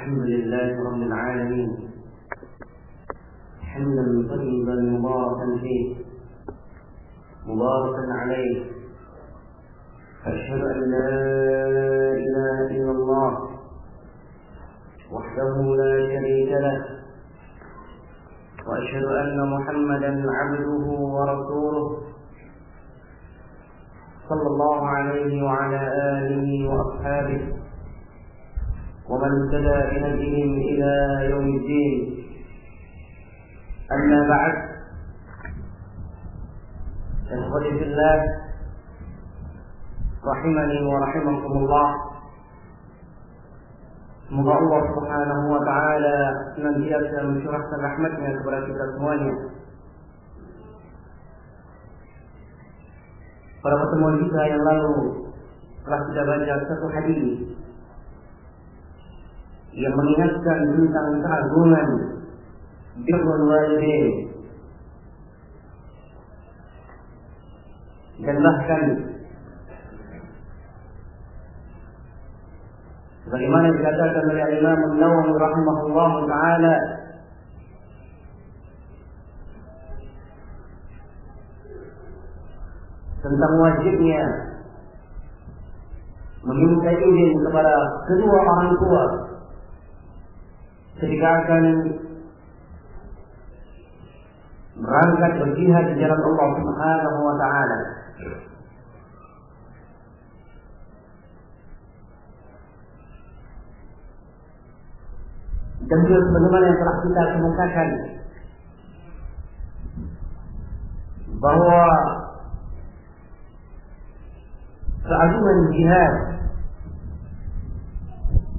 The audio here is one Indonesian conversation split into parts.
الحمد لله رب العالمين حمدا طيبا مباركا فيه مباركا عليه. أشهد أن لا إله إلا الله وحده لا شريك له، وأشهد أن محمدا عبده ورسوله صلى الله عليه وعلى آله وأصحابه ومن اهتدى بهديهم إلى يوم الدين. أما بعد، إخوتي في الله rahimani wa rahimakumullah. Semoga Allah Subhanahu wa taala senantiasa mencurahkan rahmatnya kepada kita semuanya. Pada pertemuan kita yang lalu telah kita baca satu hadis yang mengingatkan tentang keagungan birrul walidain, dan bahkan sebagaimana dikatakan oleh Imam An-Nawawi rahimahullah taala, tentang wajibnya meminta izin kepada kedua orang tua ketika akan berangkat berjihad di jalan Allah Subhanahu wa taala. Dan juga sebagaimana yang telah kita kemukakan bahwa keagungan jihad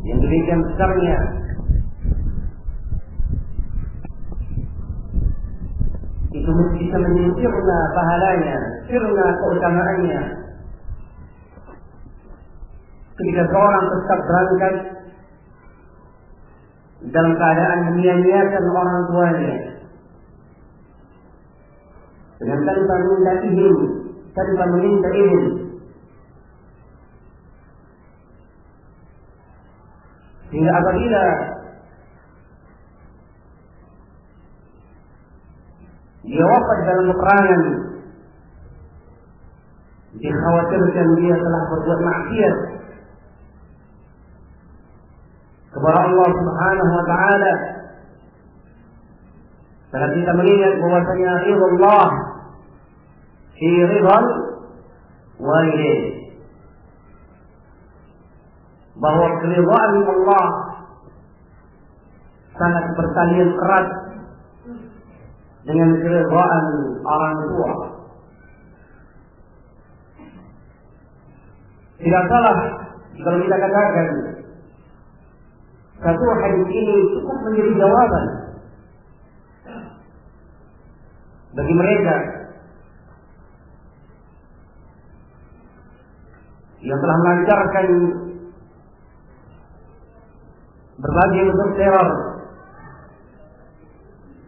yang demikian besarnya itu bisa menjadi sirna pahalanya, sirna keutamaannya ketika seorang tetap berangkat dalam keadaan menyia-nyiakan orang tuanya dengan tanpa minta izin, tanpa meminta izin. Sehingga apabila dia wafat dalam peperangan, dikhawatirkan dia telah berbuat maksiat kepada Allah Subhanahu wa taala. Karena kita mengingat bahwasanya ridha Allah fi ridhal walidain, bahwa keridhaan Allah sangat bertalian erat dengan keridhaan orang tua. Tidak salah kalau kita katakan satu hadis ini cukup menjadi jawaban bagi mereka yang telah melancarkan berbagai bentuk teror,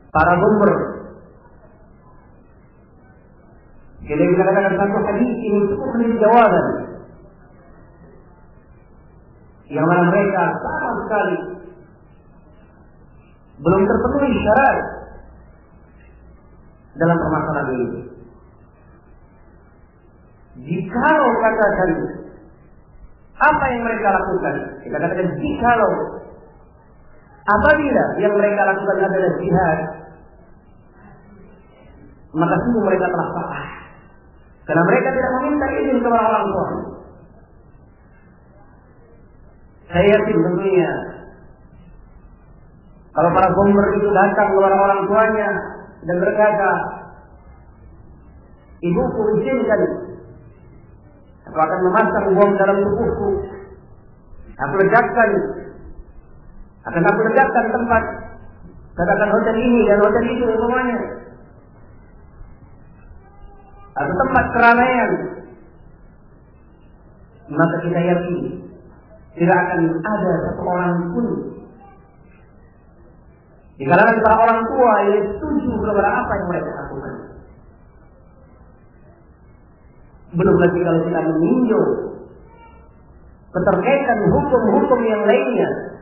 para bomber. Jadi kita katakan satu hadis ini cukup menjadi jawaban yang mana mereka sama sekali belum terpenuhi syarat dalam permasalahan ini. Jikalau katakan apa yang mereka lakukan, kita katakan jikalau apabila yang mereka lakukan adalah jihad, maka sungguh mereka telah salah, karena mereka tidak meminta izin kepada orang tua. Saya yakin tentunya kalau para bomber itu datang kepada orang tuanya dan berkata, ibuku izinkan, aku akan memasang bom dalam tubuhku, aku ledakan tempat, katakan hotel ini dan hotel itu semuanya, atau tempat keramaian, maka kita yakin tidak akan ada satu orang pun di kalangan para orang tua yang setuju kepada apa yang mereka lakukan. Belum lagi kalau kita meninjau keterkaitan hukum-hukum yang lainnya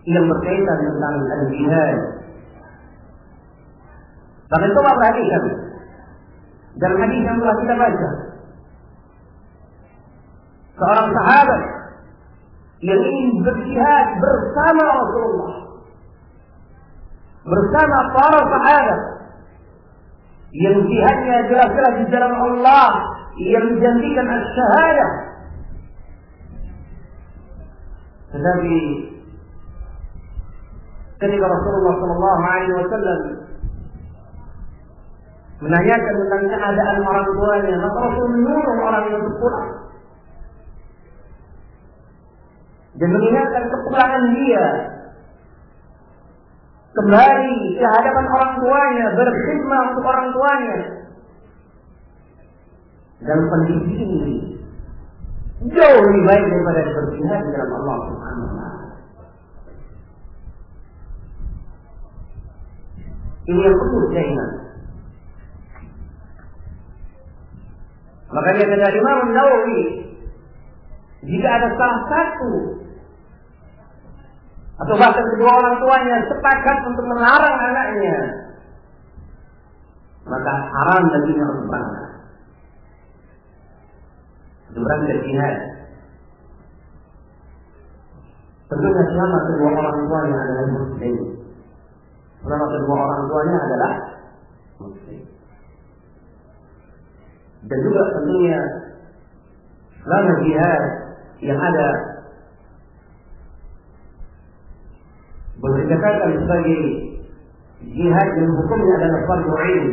yang berkaitan tentang al-jihad. Bahkan coba perhatikan dalam hadis yang telah kita baca, seorang sahabat yang ingin berjihad bersama Rasulullah, bersama para sahabat yang jihadnya jelas-jelas di jalan Allah, yang menjanjikan as-syahadah. Tetapi ketika Rasulullah SAW menanyakan tentang keadaan orang tuanya, maka Rasul menyuruh orang yang pulang dan mengingatkan kepulangan dia kembali ke hadapan orang tuanya, berkhidmat untuk orang tuanya. Dalam kondisi ini jauh lebih baik daripada berjihad dalam Allah Subhanahu wa Ta'ala. Ini yang perlu kita ingat. Makanya kata Imam Nawawi, jika ada salah satu atau bahkan kedua orang tuanya sepakat untuk melarang anaknya, maka haram baginya untuk berangkat. Berangkat jihad. Tentunya selama kedua orang tuanya adalah muslim. Selama kedua orang tuanya adalah muslim. Dan juga tentunya selama jihad yang ada boleh dikatakan sebagai jihad yang hukumnya adalah fardhu ain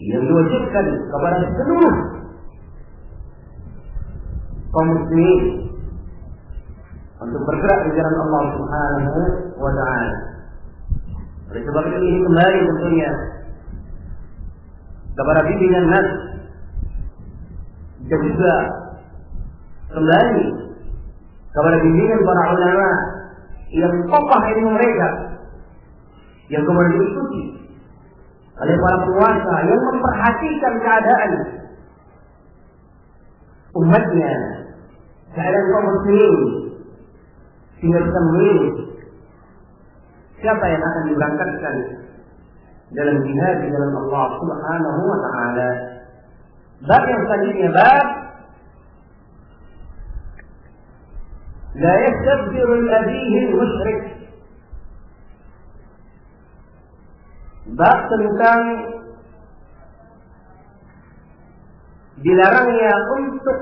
yang diwajibkan kepada seluruh kaum muslimin untuk bergerak di jalan Allah Subhanahu wa Ta'ala. Oleh sebab itu ini kembali tentunya kepada bimbingan nas dan juga kembali kepada bimbingan para ulama yang kokoh ilmu mereka, yang kemudian diikuti oleh para penguasa yang memperhatikan keadaan umatnya, keadaan kaum muslimin, sehingga bisa memilih siapa yang akan diberangkatkan dalam jihad di jalan Allah Subhanahu wa Ta'ala. Bab yang selanjutnya, bab la yastabdiru al-abihi al-musyrik. Bab tentang dilarangnya untuk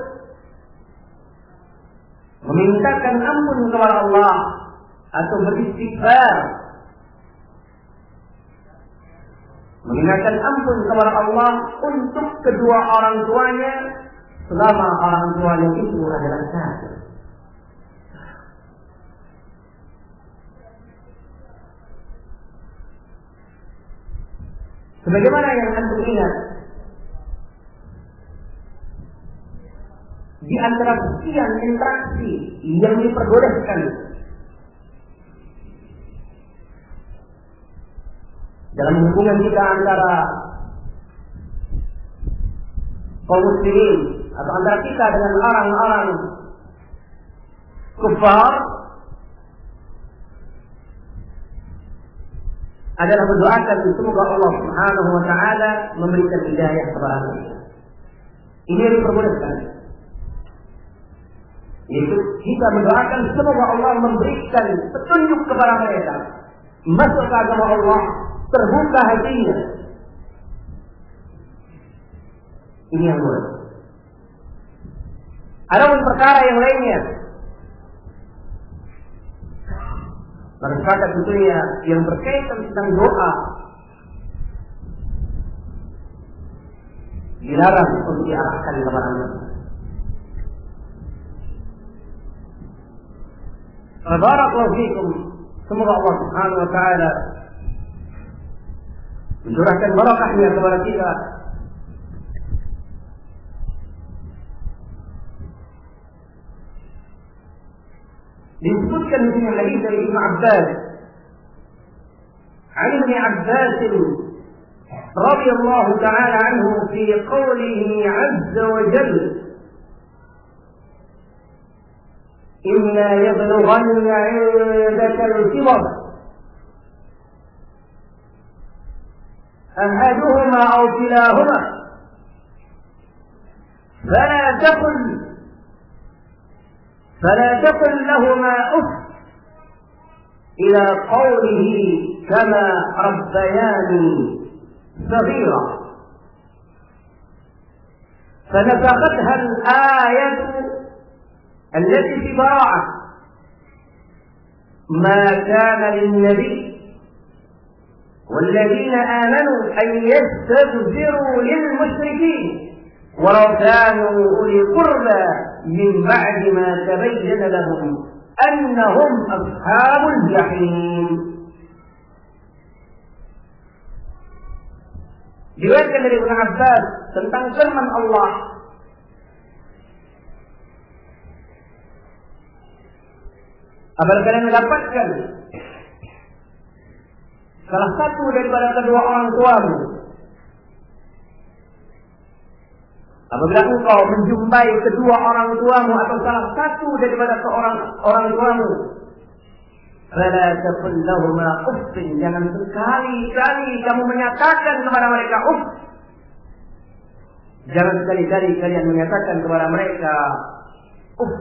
memintakan ampun kepada Allah atau beristighfar, memintakan ampun kepada Allah untuk kedua orang tuanya selama orang tuanya itu adalah kafir. Sebagaimana yang antum ingat, di antara sekian interaksi yang diperbolehkan dalam hubungan kita antara kaum muslimin atau antara kita dengan orang-orang kufar adalah berdoakan semoga Allah Subhanahu wa Ta'ala memberikan hidayah kepada kita. Ini yang diperbolehkan. Yaitu kita mendoakan semoga Allah memberikan petunjuk kepada mereka, masuk ke agama Allah, terbuka hatinya. Ini yang boleh. Adapun perkara yang lainnya, perkara tentunya yang berkaitan tentang doa dilarang untuk diarahkan kepada mereka. Barakallahu fikum. Semoga Allah Subhanahu wa Ta'ala mencurahkan barakahnya kepada kita. Disebutkan di sini hadis dari Ibnu Abbas. An Ibnu Abbas radhiyallahu ta'ala anhu fi qawlihi 'azza wa jalla إما يبلغن عندك الكبر أحدهما أو كلاهما فلا تقل لهما أف إلى قوله كما ربياني صغيرا. فنسختها الآية التي في براءة ما كان للنبي والذين آمنوا أن يستغفروا للمشركين ولو كانوا أولي قربى من بعد ما تبين لهم أنهم أصحاب الجحيم. Diriwayatkan dari Ibnu Abbas tentang firman Allah, apabila kalian mendapatkan salah satu daripada kedua orang tuamu, apabila engkau menjumpai kedua orang tuamu atau salah satu daripada orang tuamu, fala taqul lahumā uff, jangan sekali-kali kamu menyatakan kepada mereka uff. Jangan sekali-kali kalian menyatakan kepada mereka uff.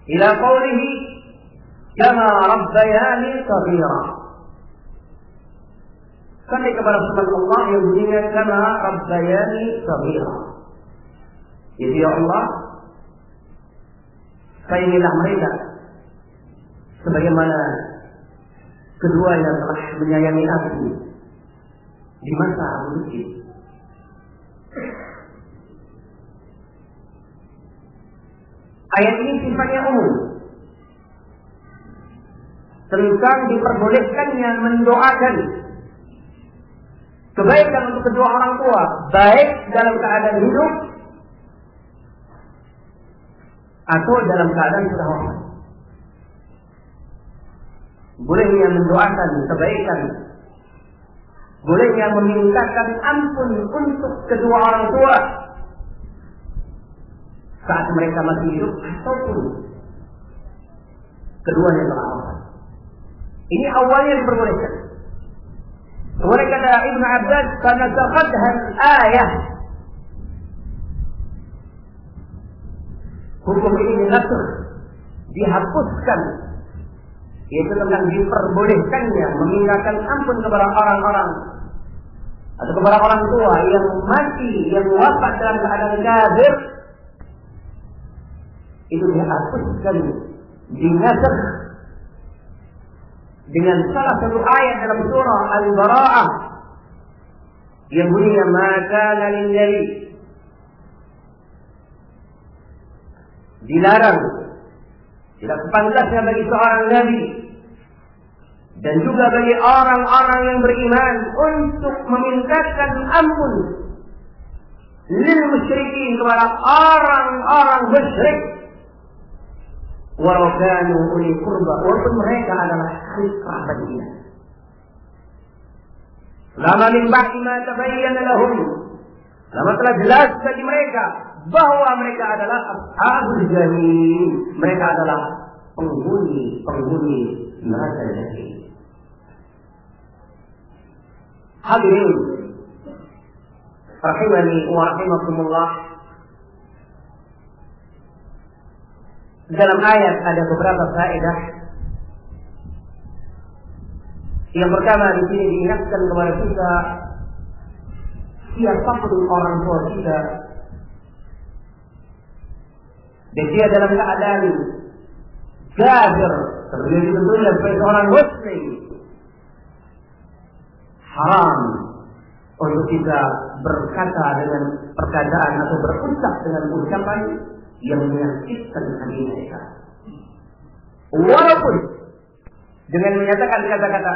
Ila qawlihi kama rabbayani shaghira, sampai kepada firman Allah yang bunyinya kama rabbayani shaghira. Jadi ya Allah, sayangilah mereka sebagaimana keduanya telah menyayangi aku di masa aku kecil. Ayat ini sifatnya umum tentang diperbolehkannya mendoakan kebaikan untuk kedua orang tua, baik dalam keadaan hidup atau dalam keadaan sudah wafat. Bolehnya mendoakan kebaikan, bolehnya memintakan ampun untuk kedua orang tua saat mereka masih hidup ataupun keduanya telah wafat. Ini awalnya diperbolehkan. Kemudian kata Ibnu Abbas, karena taqadhan ayah, hukum ini dinasakh, dihapuskan, yaitu tentang diperbolehkannya memintakan ampun kepada orang-orang atau kepada orang tua yang mati, yang wafat dalam keadaan kafir. Itu dihapuskan, dinasakh dengan salah satu ayat dalam surah Al-Bara'ah yang bunyinya ma kana lin-nabi, dilarang, tidak sepantasnya bagi seorang nabi dan juga bagi orang-orang yang beriman untuk memintakan ampun lil musyrikin, kepada orang-orang musyrik, walau kanu uli qurba, walaupun mereka adalah kerabat dia. Lama min ba'di ma tabayyana lahum, lama telah jelas bagi mereka bahwa mereka adalah ashabul jahim, mereka adalah penghuni neraka jahim. Hadirin rahimani wa rahimakumullah, dalam ayat ada beberapa faedah. Yang pertama, di sini diingatkan kepada kita, siapapun orang tua kita dan dia dalam keadaan kafir, seperti tentunya sebagai seorang muslim, haram untuk kita berkata dengan perkataan atau berucap dengan ucapan yang menyakitkan hati mereka. Walaupun dengan menyatakan kata-kata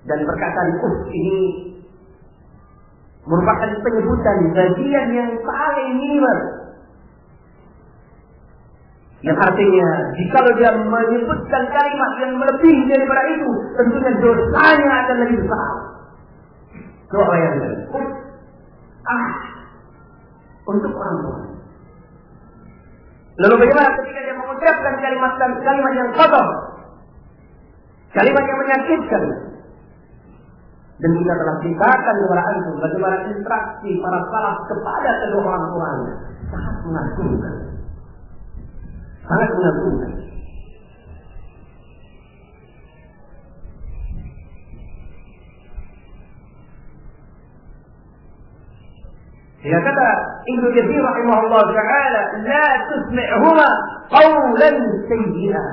dan perkataan ini merupakan penyebutan bagian yang paling minimal Yang artinya, jika dia menyebutkan kalimat yang melebihi daripada itu, tentunya dosanya akan lebih besar. Doa yang untuk orang tua. Lalu bagaimana ketika dia mengucapkan kalimat yang kotor, kalimat yang menyakitkan? Dan kita telah ceritakan kepada antum bagaimana interaksi para salaf kepada kedua orang tuanya sangat mengagumkan. Sangat mengagumkan. Dia kata Ibnu Katsir rahimahullah taala, la tusmi'huma qawlan sayyi'a.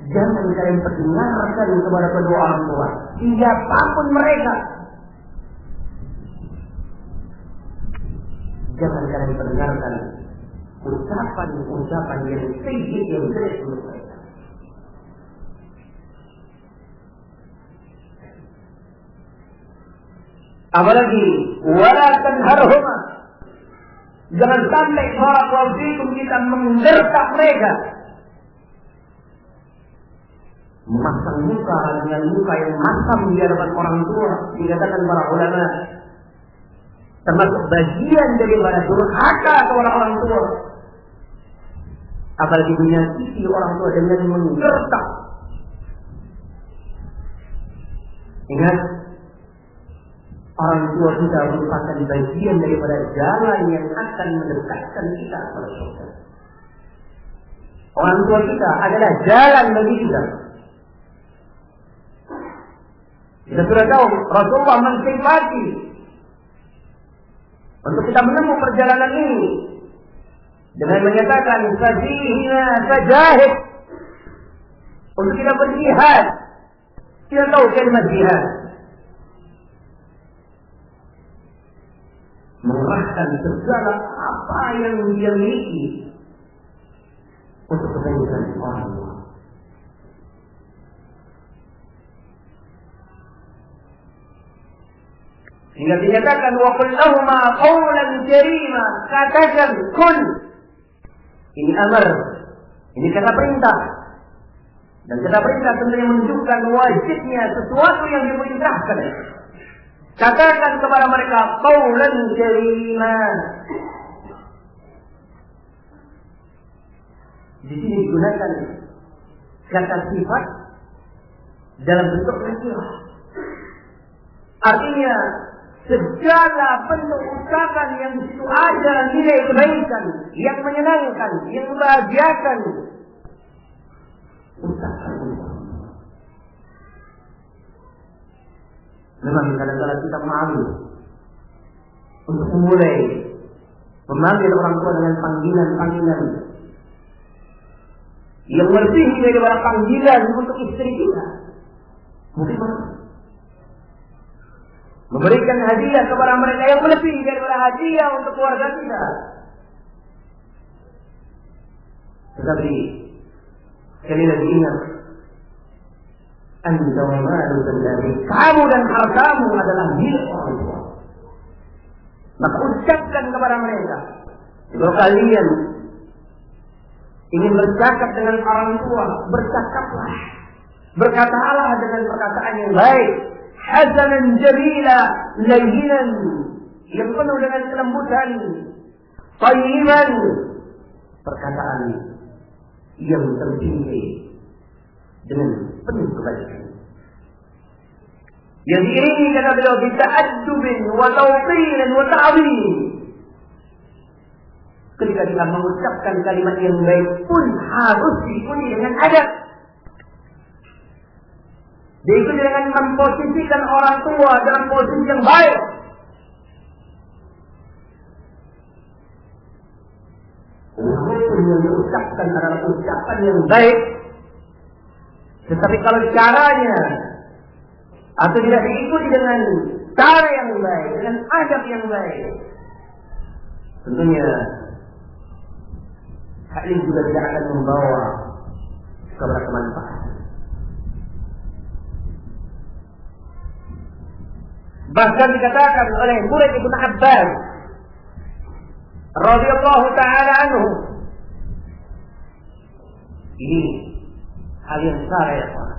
Jangan kalian perdengarkan kepada kedua orang tua, siapapun mereka. Jangan kalian perdengarkan ucapan-ucapan yang sayyi' yang jelek untuk mereka. Apalagi wala tanharhuma. Jangan sampai barakallahu fikum kita menggertak mereka. Memasang muka dengan muka yang masam di hadapan orang tua, dikatakan para ulama termasuk bagian daripada durhaka kepada orang tua. Apalagi menyakiti orang tua dengan menggertak. Ingat, orang tua kita merupakan bagian daripada jalan yang akan mendekatkan kita kepada surga. Orang tua kita adalah jalan bagi kita. Kita sudah tahu Rasulullah mensifati untuk kita menempuh perjalanan ini dengan menyatakan fadihina fajahid, untuk kita berjihad. Kita tahu kalimat jihad, mengerahkan segala apa yang dia miliki untuk kebaikan orang tua. Sehingga dinyatakan wa qul lahumā qawlan karīmā, katakan kun. Ini amar, ini kata perintah. Dan kata perintah tentunya menunjukkan wajibnya sesuatu yang diperintahkan. Katakan kepada mereka qawlan karīmā. Di sini digunakan kata sifat dalam bentuk nakirah. Artinya segala bentuk ucapan yang di situ ada nilai kebaikan, yang menyenangkan, yang membahagiakan, ucapan. Memang kadang-kadang kita malu untuk memulai memanggil orang tua dengan panggilan-panggilan yang melebihi daripada panggilan untuk istri kita. Mungkin memberikan hadiah kepada mereka yang melebihi daripada hadiah untuk keluarga kita. Tetapi sekali lagi ingat, anta wa maluka dari kamu dan hartamu adalah milik orang tua. Maka ucapkan kepada mereka, kalau kalian ingin bercakap dengan orang tua, bercakaplah, berkatalah dengan perkataan yang baik, hasanan jamila, layyinan, yang penuh dengan kelembutan, thayyiban, perkataan yang tertinggi dengan penuh kebaikan. Yang diiringi kata beliau bita'addubin wa tawqirin wa ta'zim. Ketika kita mengucapkan kalimat yang baik pun harus diikuti dengan adab. Diikuti dengan memposisikan orang tua dalam posisi yang baik. Walaupun yang diucapkan adalah ucapan yang baik, tetapi kalau caranya atau tidak diikuti dengan cara yang baik, dengan adab yang baik, tentunya hal ini juga tidak akan membawa kepada kemanfaatan. Bahkan dikatakan oleh murid Ibnu Abbas radhiyallahu taala anhu, Ini hal yang besar ya Pak.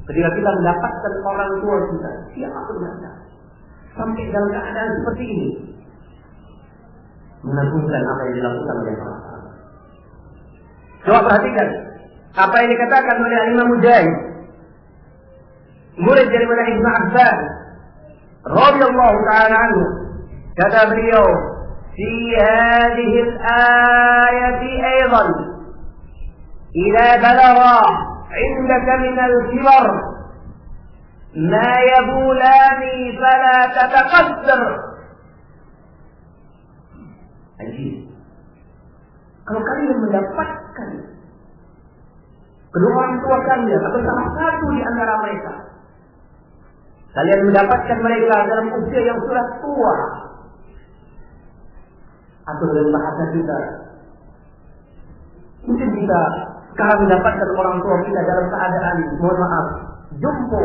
Ketika kita mendapatkan orang tua kita, siapapun Anda, sampai dalam keadaan seperti ini, menagungkan apa yang dilakukan oleh Allah. Coba perhatikan apa yang dikatakan oleh Imam Mujahid, murid dari Ibnu Abbas radhiyallahu ta'ala anhu. Kata beliau, fi hadhihi al-ayati aidan idza balagha 'indaka min al-kibar ma yabulani fala tataqaddar. Kalau kalian mendapatkan kedua orang tua kalian atau salah satu di antara mereka, kalian mendapatkan mereka dalam usia yang sudah tua, atau dalam bahasa kita, mungkin kita sekarang mendapatkan orang tua kita dalam keadaan, mohon maaf, jompo,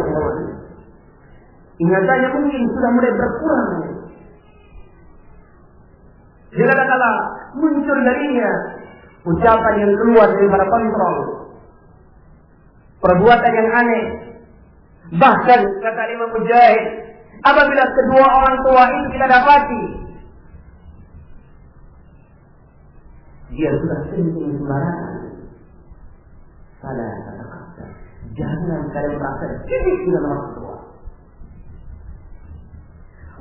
ingatannya mungkin sudah mulai berkurang. Jika kala muncul darinya ucapan yang keluar daripada kontrol, perbuatan yang aneh. Bahkan kata Imam Mujahid, apabila kedua orang tua itu kita dapati, dia sudah kencing sembarangan, salah kata-kata, jangan kalian merasa sirik dengan orang tua.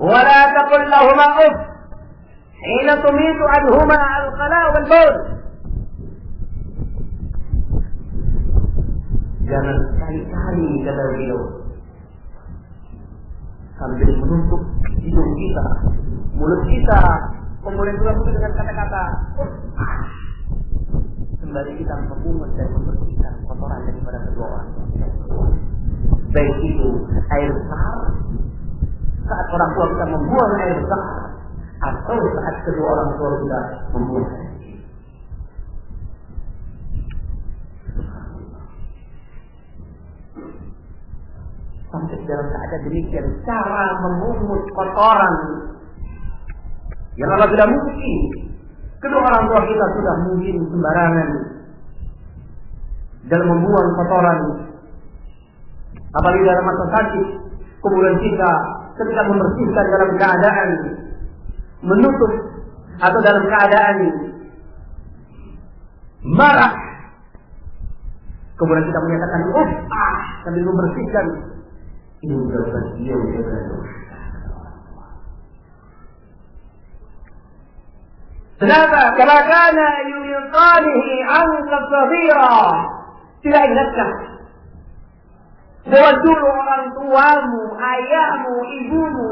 Wala taqul lahuma uff hina tumitu anhuma al-qala wal bawl. Jangan sekali-kali kata beliau sambil menutup hidung kita, mulut kita, kemudian juga dengan kata-kata sembari kita memungut dan membersihkan kotoran daripada kedua orang tua. Baik itu air besar saat orang tua kita membuang air besar, atau saat kedua orang tua kita membuang air. Sampai dalam keadaan demikian, cara memungut kotoran yang apabila mungkin kedua orang tua kita sudah mungkin sembarangan dalam membuang kotoran, apalagi dalam masa sakit, kemudian kita ketika membersihkan dalam keadaan menutup atau dalam keadaan marah, kemudian kita menyatakan sambil membersihkan, ini adalah dia yang kenapa? Karena kana yuqanihi anka sabira. Tidak ingatkah bahwa dulu orang tuamu, ayahmu, ibumu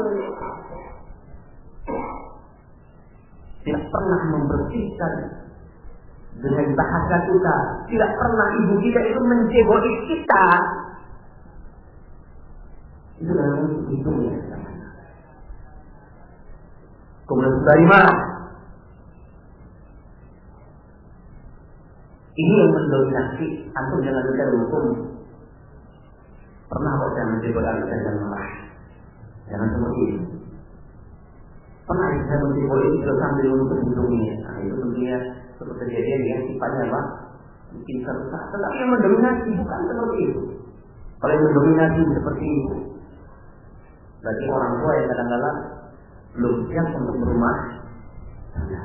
tidak pernah membersihkan dengan bahasa kita, tidak pernah ibu kita itu mencegoi kita. Itu dalam hidupnya. Kemudian dari mana? Ini yang mendominasi. Antum jangan lupa hukum. Pernah kok saya mencegoi anak dan marah. Jangan seperti itu. Pernah saya mencegoi itu sambil menutup hidungnya. Nah, itu tentunya suatu kejadian yang sifatnya apa? Mungkin serusak. Tetapi yang mendominasi bukan seperti itu. Kalau yang mendominasi seperti itu, berarti orang tua yang kadang-kadang belum siap untuk berumah tangga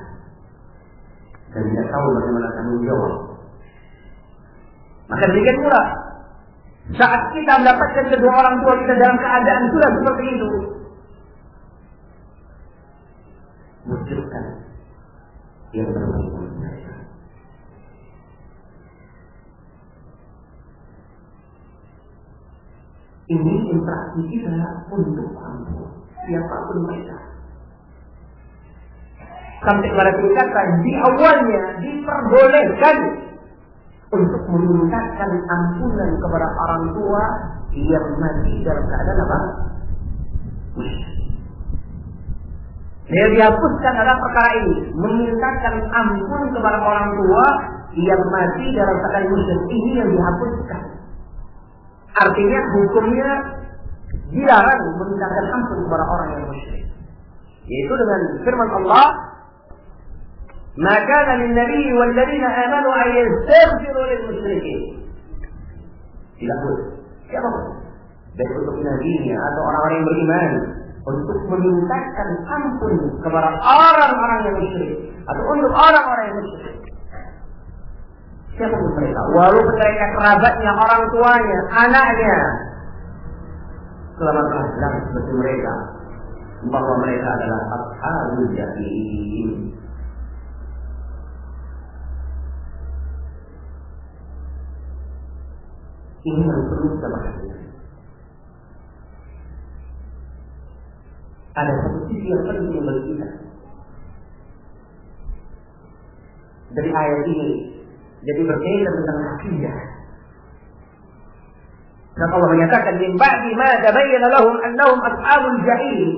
dan tidak tahu bagaimana tanggung jawab. Maka demikian pula saat kita mendapatkan kedua orang tua kita dalam keadaan sudah seperti itu, wujudkan yang terbaik untuk mereka. Ini interaksi kita untuk orang tua, siapapun mereka. Sampai pada tingkatan di awalnya diperbolehkan untuk memintakan ampunan kepada orang tua yang mati dalam keadaan apa? Yang dihapuskan adalah perkara ini, memintakan ampun kepada orang tua yang mati dalam keadaan musyrik. Ini yang dihapuskan. Artinya hukumnya dilarang memintakan ampun kepada orang yang musyrik. Yaitu dengan firman Allah, maka lin nabi wal ladzina amanu ay yastaghfiru lil musyrikin. Tidak boleh. Siapa pun, baik untuk nabinya atau orang-orang yang beriman, untuk memintakan ampun kepada orang-orang yang musyrik atau untuk orang-orang yang musyrik. Siapapun mereka, walaupun mereka kerabatnya, orang tuanya, anaknya, selama telah jelas seperti mereka bahwa mereka adalah ashabul jahim. Ini yang perlu kita perhatikan. Ada satu sisi yang penting bagi kita dari ayat ini, jadi berkaitan tentang akidah. Dan Allah menyatakan min ba'di ma tabayyana lahum annahum ashabul jahim.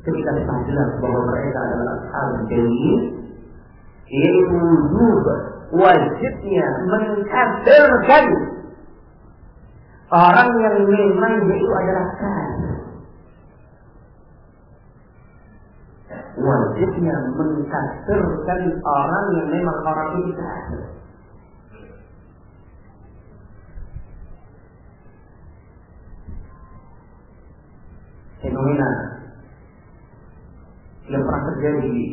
Ketika telah jelas bahwa mereka adalah ashabul jahim, yaitu wajibnya mengkafirkan orang yang memang itu adalah kafir. Wajibnya mengkafirkan orang yang memang orang itu kafir. Fenomena yang pernah terjadi di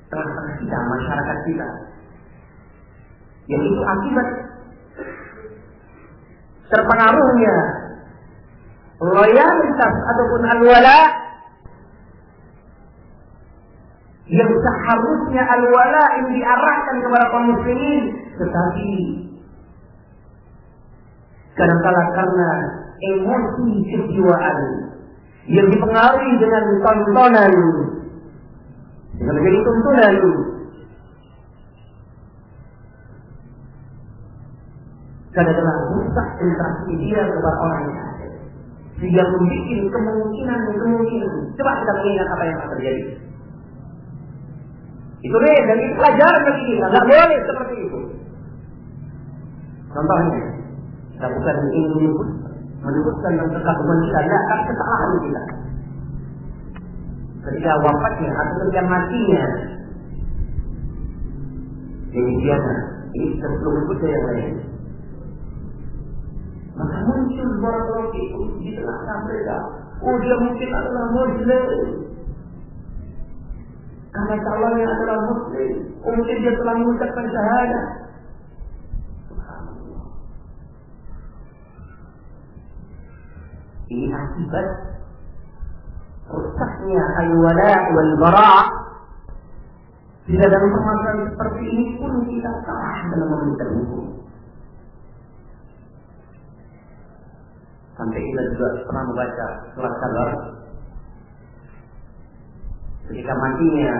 tengah-tengah kita, masyarakat kita, yaitu akibat terpengaruhnya loyalitas ataupun al-wala yang seharusnya al-wala yang diarahkan kepada kaum muslimin, tetapi kadang-kala karena emosi kejiwaan yang dipengaruhi dengan tontonan, dengan menjadi tuntunan, kadang-kala rusak interaksi dia kepada orang yang ada, sehingga membuat kemungkinan. Coba kita mengingat apa yang akan terjadi. Itu deh, dan itu pelajaran bagi kita. Tidak boleh seperti itu. Contohnya, kita bukan ingin menyebutkan yang kekaguman kita, tidak, tapi kesalahan kita. Ketika wafatnya atau ketika matinya, jadi biasa, ini sebelum itu yang lain. Maka muncul barakallahu fikum di tengah mereka. Oh, dia mungkin adalah muslim. Karena calonnya adalah muslim. Oh, mungkin dia telah mengucapkan syahadat. Subhanallah. Ini akibat rusaknya al-wala wal-bara'. Tidak dalam permasalahan seperti ini pun kita salah dalam meminta hukum. Sampai kita juga pernah membaca surat Kabar ketika matinya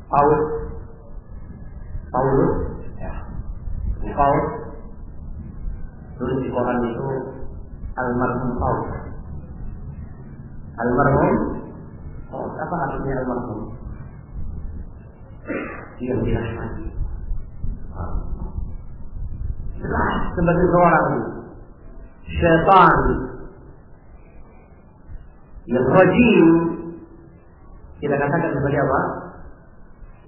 Paulus tulis di koran itu almarhum Paulus. Apa artinya almarhum? Dia dirahmati. Jelas sebagai seorang syaitan yang rajim, kita katakan sebagai apa?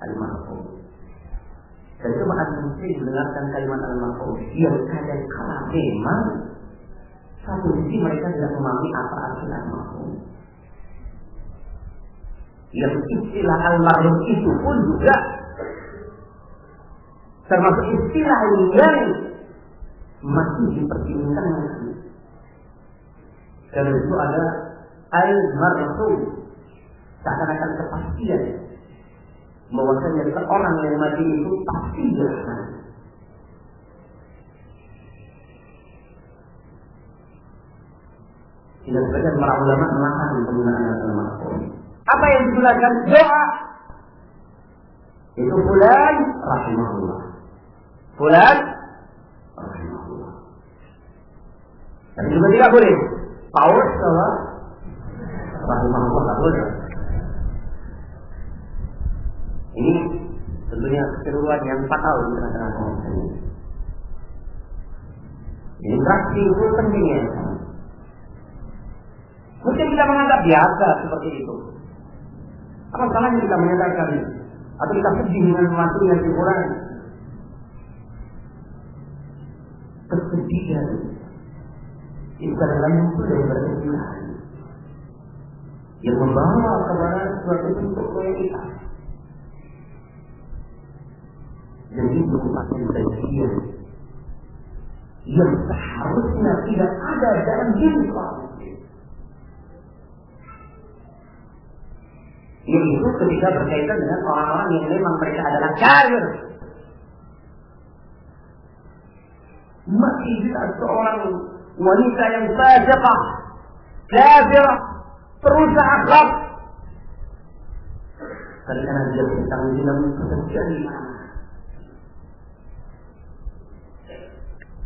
Al-Mahfuz. Dan itu akan penting mendengarkan kalimat Al-Mahfuz yang kadang-kala memang satu sisi mereka tidak memahami apa arti Al-Mahfuz. Yang istilah Al-Mahfuz itu pun juga termasuk istilah yang masih dipertimbangkan. Karena itu ada al-marhum, seakan-akan kepastian bahwasanya seorang yang mati itu pasti jahat. Tidak sebagian para ulama melarang penggunaan al-marhum. Apa yang digunakan? Doa. Itu fulan rahimahullah. Fulan rahimahullah. Dan juga tidak boleh Paulus bahwa rahimahullah tak boleh. Ini tentunya keseruan yang fatal di tengah-tengah kaum muslimin. Interaksi itu pentingnya. Mungkin kita menganggap biasa seperti itu. Apa salahnya kita menyatakan Atau kita sedih dengan matinya si orang. Kesedihan itu adalah muncul daripada kesedihan yang membawa kepada suatu bentuk realitas. Dan itu merupakan bagian yang seharusnya tidak ada dalam diri orang. Yaitu ketika berkaitan dengan orang-orang yang memang mereka adalah kafir. Masih bisa seorang wanita yang fasiqah, kafirah, perusak akhlak, karena dia sedang dalam kesejian di mana.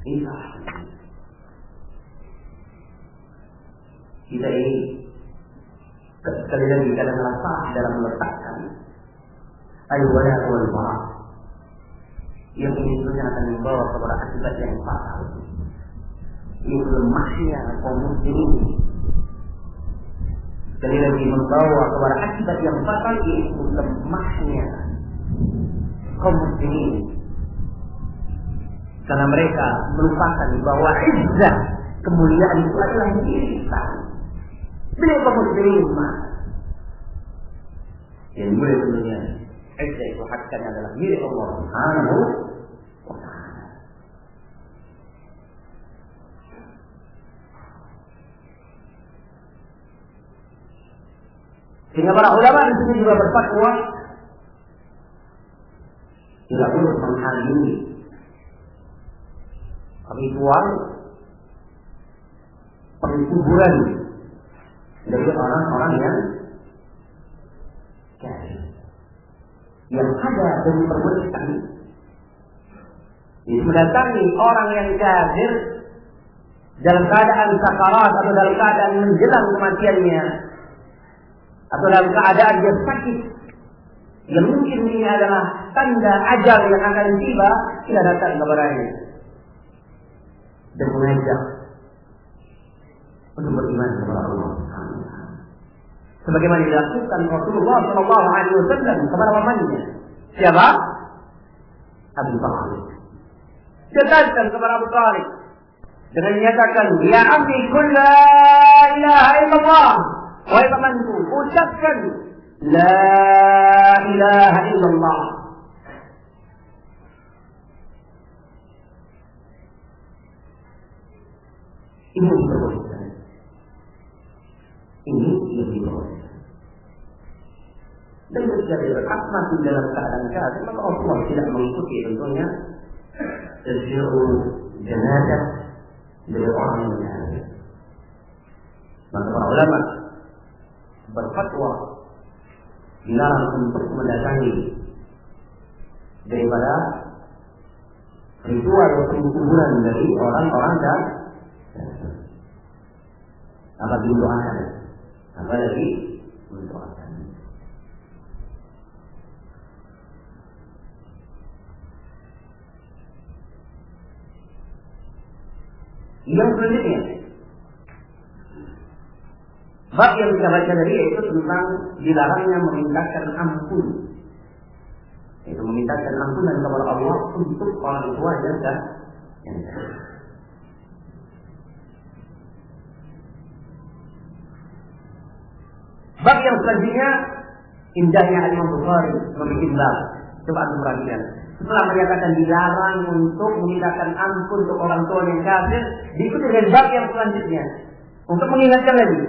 Iya. Kita ini sekali lagi dalam lasah dalam meletakkan al-wala wal bara' yang ini akan membawa kepada akibat yang fatal. Ini lemahnya kaum muslimin. Sekali lagi membawa kepada akibat yang fatal, yaitu lemahnya kaum muslimin. Karena mereka melupakan bahwa izzah, kemuliaan itu adalah milik Islam. Beliau kaum muslimin yang mulia tentunya izzah itu hakikatnya adalah milik Allah Subhanahu wa ta'ala. Sehingga para ulama di sini juga berfatwa tidak boleh menghadiri ritual penguburan dari orang-orang yang kafir, yang ada dari perbuatan ini mendatangi orang yang kafir dalam keadaan sakarat atau dalam keadaan menjelang kematiannya atau dalam keadaan dia sakit yang mungkin ini adalah tanda ajal yang akan tiba, tidak datang kepadanya dan mengajak untuk beriman kepada Allah. Sebagaimana dilakukan Rasulullah Shallallahu Alaihi Wasallam kepada pamannya. Siapa? Abu Talib. Dia datang kepada Abu Talib dengan menyatakan, Ya Ammi, qul la ilaha illallah. Wahai pamanku, ucapkan la ilaha illallah. Ini yang diperbolehkan. Ini yang diperbolehkan. Dan jika dia berasma di dalam keadaan kafir, maka Allah tidak mengikuti tentunya sesuatu jenazah dari orang yang kafir. Maka para ulama berfatwa dilarang untuk mendatangi daripada ritual penguburan dari orang-orang dan apa didoakan, apa lagi mendoakan. Yang selanjutnya, bab yang kita baca tadi yaitu tentang dilarangnya memintakan ampun, yaitu memintakan ampunan kepada Allah untuk orang tua dan yang bab yang selanjutnya, indahnya Imam Bukhari membuat bab. Coba anda perhatikan. Setelah menyatakan dilarang untuk memintakan ampun untuk orang tua yang kafir, diikuti dengan bab yang selanjutnya untuk mengingatkan lagi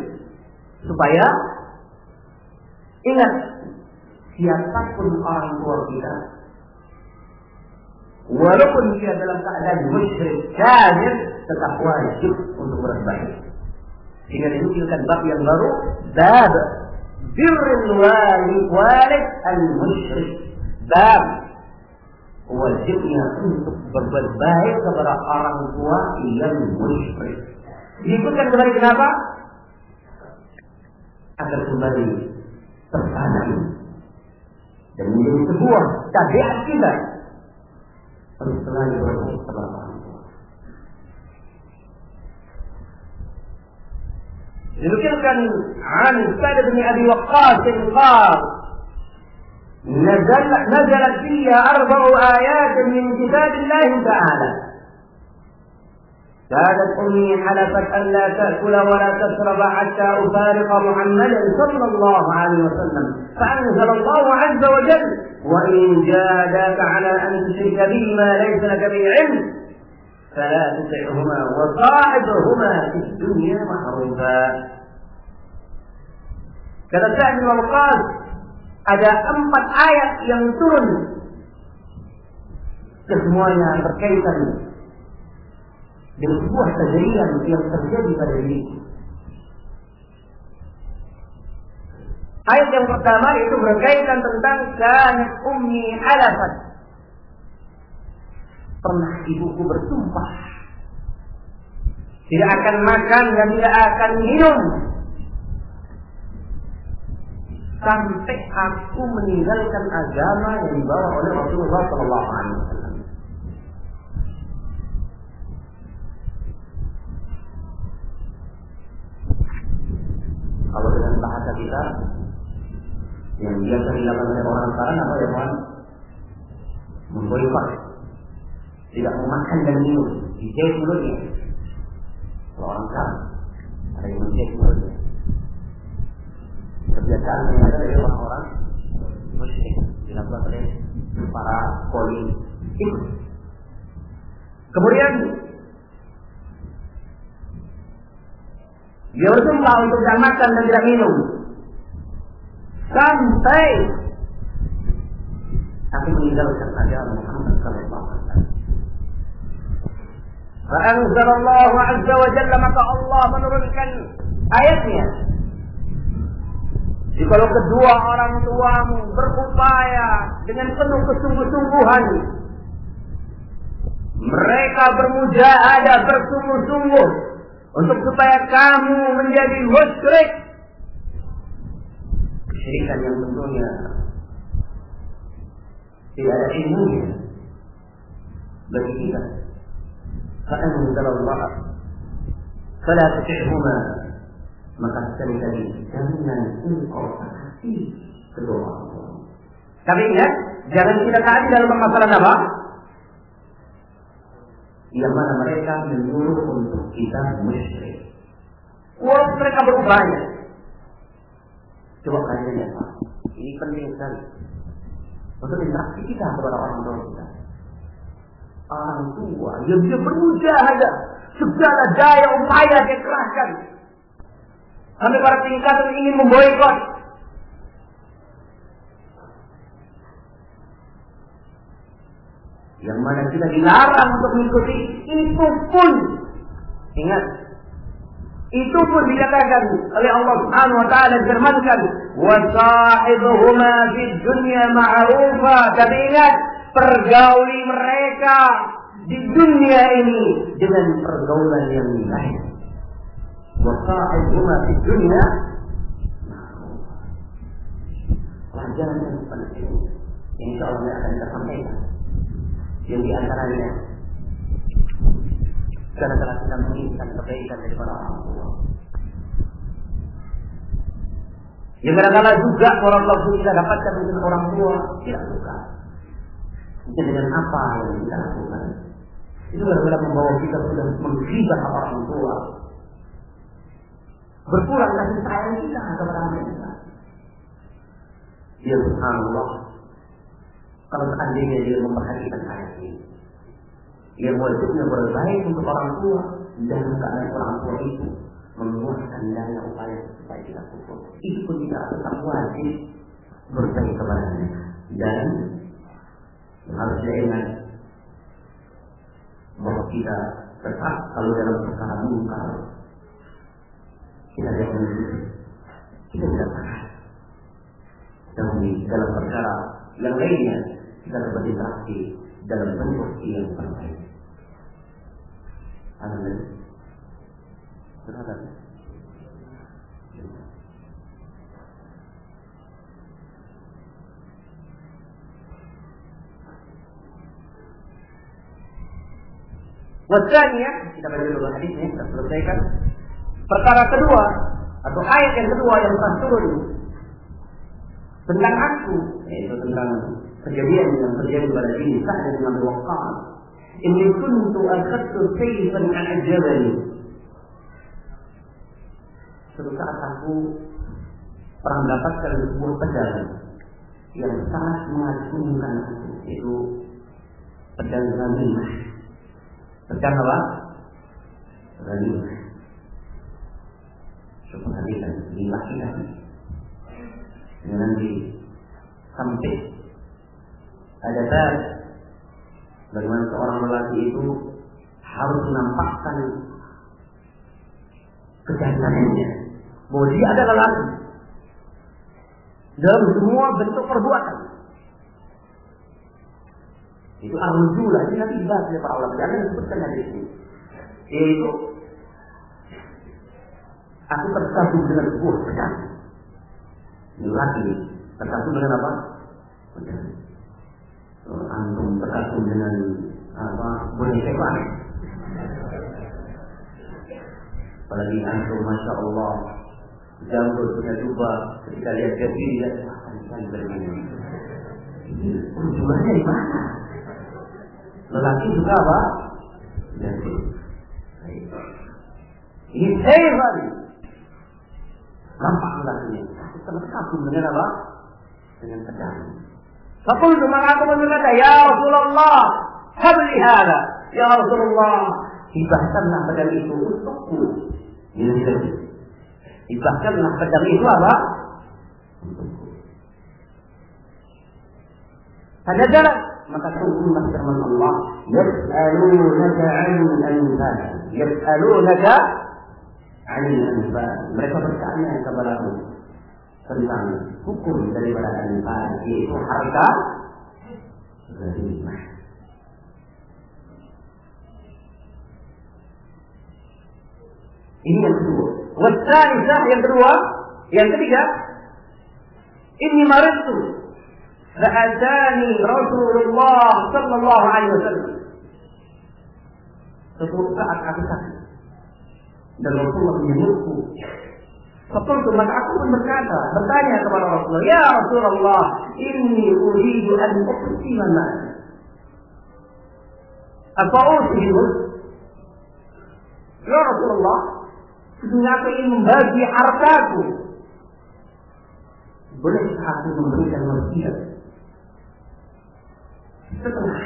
supaya ingat, siapapun orang tua kita, walaupun dia dalam keadaan musyrik kafir, tetap wajib untuk berbaik. Sehingga dinukilkan bab yang baru, bab birrul walid al-musyrik, bab wajibnya untuk berbuat baik kepada orang tua yang musyrik. Diikutkan kembali kenapa? Agar kembali tertanam dan menjadi sebuah tabiat kita untuk selalu berbuat kepada orang tua. Dinukilkan an Sa'd bin Abi Waqqas qala نزلت فيها 4 آيات من كتاب الله تعالى. كانت أمي حلفت ألا تأكل ولا تشرب حتى أفارق محمدا صلى الله عليه وسلم، فأنزل الله عز وجل: وإن جاهداك على أن تشرك بي ما ليس لك به علم فلا تطعهما وصاحبهما في الدنيا معروفا. Kata Sa'd bin Waqqas, ada 4 ayat yang turun, kesemuanya berkaitan dengan sebuah kejadian yang terjadi pada diriku. Ayat yang pertama itu berkaitan tentang kanat ummi halafat. Pernah ibuku bersumpah tidak akan makan dan tidak akan minum sampai aku meninggalkan agama yang dibawa oleh Rasulullah Sallallahu Alaihi Wasallam. Kalau dengan bahasa kita yang biasa dilakukan oleh orang sekarang apa ya Tuhan? Memboikot, tidak memakan dan minum, dijahit mulutnya. Kalau orang sekarang ada yang menjahit mulutnya. Kebiasaan yang ada dari orang-orang musyrik dilakukan oleh para politik. Kemudian dia bersumpah untuk tidak makan dan tidak minum sampai aku meninggalkan agama Muhammad sallallahu alaihi wasallam. Fa'anzalallahu azza wa jalla, maka Allah menurunkan ayatnya. Jikalau kedua orang tuamu berupaya dengan penuh kesungguh-sungguhan, mereka bermujahadah bersungguh-sungguh untuk supaya kamu menjadi musyrik, kesyirikan yang tentunya tidak ada ilmunya bagi kita. Fa'anzalallah fala tuti'huma, maka sekali lagi jangan engkau taati kedua orang tua. Tapi ingat, jangan kita taati dalam permasalahan apa? Yang mana mereka menyuruh untuk kita musyrik. Walaupun mereka berupaya. Coba kalian lihat Pak, ini penting sekali untuk interaksi kita kepada orang tua kita. Orang tua yang dia berusaha, segala daya upaya dia kerahkan, sampai pada tingkatan ingin memboikot. Yang mana kita dilarang untuk mengikuti, itu pun ingat, itu pun dikatakan oleh Allah Subhanahu wa taala, firmankan wa sahibuhuma fid dunya ma'rufa. Tapi ingat, pergauli mereka di dunia ini dengan pergaulan yang lain. Wa sahibuhuma fid dunya ma'rufa. Pelajaran yang penting yang insyaallah akan kita sampaikan, yang di antaranya karena telah kita menginginkan kebaikan dari para orang tua. Yang kadang-kadang juga orang tua kita dapatkan dengan orang tua tidak suka. Dengan apa yang kita lakukan, itu benar-benar membawa kita sudah menghibah orang tua. Berkurang kasih sayang kita kepada mereka. Ya subhanallah, kalau seandainya dia memperhatikan ayat ini, yang wajibnya berbaik untuk orang tua dan keadaan orang tua itu mengeluarkan dana upaya supaya kita cukup, itu pun kita tetap wajib berbaik kepadanya. Dan harus diingat bahwa kita tetap kalau dalam perkara mungkar kita jangan kita tidak tahan, dan dalam perkara yang lainnya kita dapat interaksi dalam bentuk yang terbaik. Amin. Berada. Wasanya kita baca dulu hadisnya, kita selesaikan. Perkara kedua atau ayat yang kedua yang telah turun tentang aku, yaitu tentang kejadian yang terjadi pada diri Sa'd bin Abi Waqqas. Inni kuntu akhadtu sayfan a'jabani. Suatu saat aku pernah mendapatkan sebuah pedang yang sangat mengagumkan aku, yaitu pedang ghanimah. Pedang apa? Ghanimah. Coba kalian dimaksudkan nanti sampai ada tar bagaimana seorang lelaki itu harus menampakkan kejantanannya bahwa dia adalah lelaki dalam semua bentuk perbuatan. Itu ar-rujulah, ini nanti dibahas oleh para ulama. Jangan disebutkan dari sini. Yaitu aku tersambung dengan sebuah pedang. Ini lagi tersambung dengan apa? Pedang. Antum tersambung dengan apa? Boneka apa? Apalagi antum, masya Allah, jambul punya jubah, ketika lihat dia lihat, kan bagaimana? Ini jubahnya di mana? Lelaki juga apa? Jadi, ini hebat. Nampak lelakinya. Tersambung dengan apa? Dengan pedang. Fakultu, maka aku berkata, ya Rasulullah, habli hada. Ya Rasulullah, hibahkanlah pedang itu untukku. Hibahkanlah pedang itu apa? Untukku. Pada jarak, maka sungguhlah firman Allah, yas'alunaka 'anil anfal. Yas'alunaka 'anil anfal. Mereka bertanya kepadamu tentang hukum daripada anfal, yaitu harta ghanimah. Ini yang kedua. Wasalisah yang kedua, yang ketiga, inni maridtu fa'atani Rasulullah sallallahu alaihi wasallam. Suatu saat aku sakit dan Rasulullah menyebutku. Fakultu, maka aku pun bertanya kepada Rasulullah, ya Rasulullah, inni uridu an uqsima al-mal. Apa usihimu? Ya Rasulullah, sesungguhnya aku ingin membagi hartaku. Bolehkah aku memberikan wasiat setengah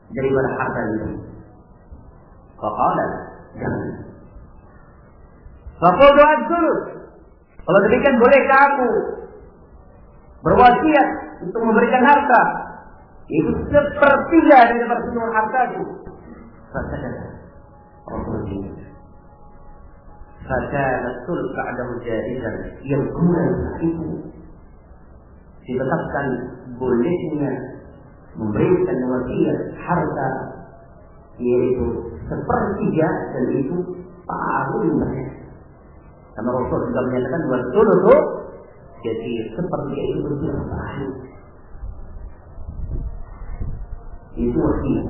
daripada harta itu? Faqala, jangan. Faqulu ad-thuluth. Kalau demikian, bolehkah aku berwasiat untuk memberikan harta itu sepertiga daripada seluruh hartaku? Fasada Rasulullah. Fasada sul ba'dahu jaizan. Yang kemudian itu ditetapkan bolehnya memberikan wasiat harta, yaitu sepertiga, dan itu paling banyak. Karena Rasul juga menyatakan wasulusu, jadi sepertiga itu berkurang banyak. Itu wasiat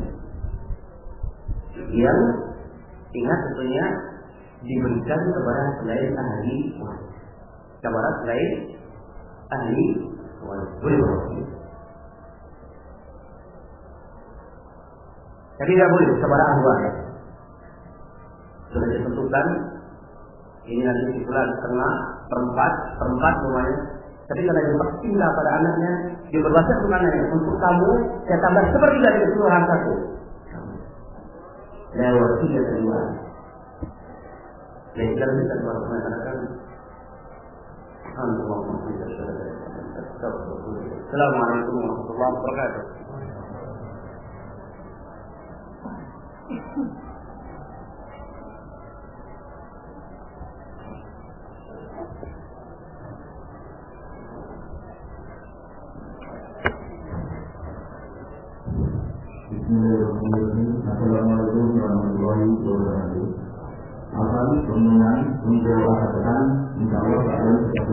yang ingat tentunya diberikan kepada selain ahli waris, kepada selain ahli waris. Jadi tidak boleh kepada ahli waris. Sudah ditentukan ini nanti sebulan setengah perempat semuanya. Tapi kalau dia berpindah pada anaknya, dia berwasiat kepadanya, untuk kamu saya tambah sepertiga dari seluruh hartaku. Lewat 3 kedua. Dan dalam kita mengatakan Assalamualaikum warahmatullahi wabarakatuh. Bismillahirrahmanirrahim. Assalamualaikum warahmatullahi wabarakatuh. Akan dengan menjawab katakan insya Allah akan kita